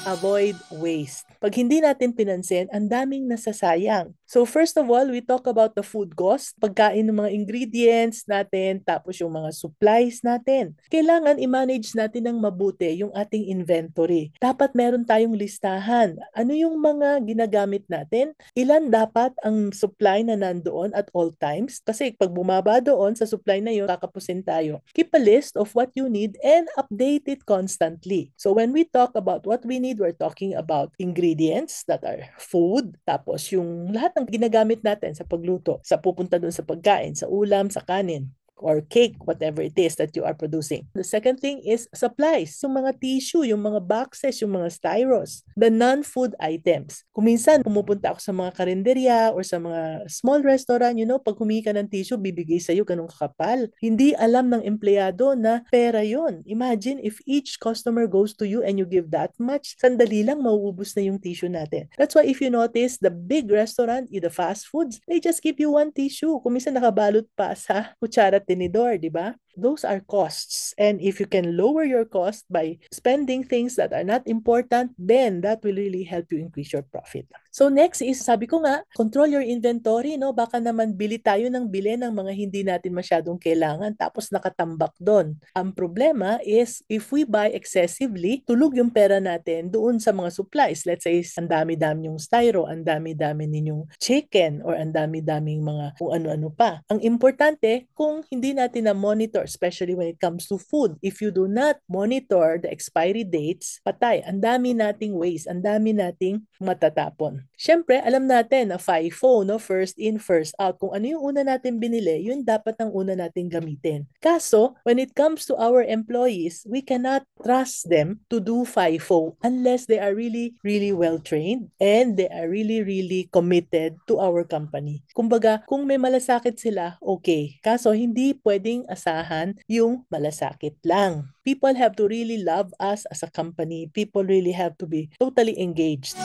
avoid waste. Pag hindi natin pinansin, ang daming nasasayang. So first of all, we talk about the food cost, pagkain ng mga ingredients natin, tapos yung mga supplies natin. Kailangan i-manage natin ng mabuti yung ating inventory. Dapat meron tayong listahan. Ano yung mga ginagamit natin? Ilan dapat ang supply na nandoon at all times? Kasi pag bumaba doon sa supply na yun, kakapusin tayo. Keep a list of what you need and update it constantly. So when we talk about what we need, we're talking about ingredients that are food, tapos yung lahat ng ginagamit natin sa pagluto, sa pupunta dun sa pagkain, sa ulam, sa kanin, or cake, whatever it is that you are producing. The second thing is supplies. Yung mga tissue, yung mga boxes, yung mga styros, the non-food items. Kung minsan, pumupunta ako sa mga karinderya or sa mga small restaurant, pag humingi ka ng tissue, bibigay sa'yo ganung kakapal. Hindi alam ng empleyado na pera yon. Imagine if each customer goes to you and you give that much, sandali lang mauubos na yung tissue natin. That's why if you notice, the big restaurant, the fast foods, they just give you one tissue. Kung minsan nakabalot pa sa kutsara tinidor, di ba? Those are costs. And if you can lower your cost by spending things that are not important, then that will really help you increase your profit. So next is, sabi ko nga, control your inventory, no? Baka naman bili tayo ng mga hindi natin masyadong kailangan tapos nakatambak doon. Ang problema is, if we buy excessively, tulog yung pera natin doon sa mga supplies. Let's say, ang dami-dami yung styro, ang dami-dami ninyong chicken, or ang dami-daming mga kung ano-ano pa. Ang importante, kung hindi natin na-monitor, especially when it comes to food, if you do not monitor the expiry dates, patay. Ang dami nating waste, ang dami nating matatapon. Siyempre, alam natin na FIFO, no? First in, first out. Kung ano yung una natin binili, yun dapat ang una natin gamitin. Kaso, when it comes to our employees, we cannot trust them to do FIFO unless they are really, really well trained and they are really, really committed to our company. Kumbaga, kung may malasakit sila, okay. Kaso, hindi pwedeng asahan yung malasakit lang. People have to really love us as a company. People really have to be totally engaged.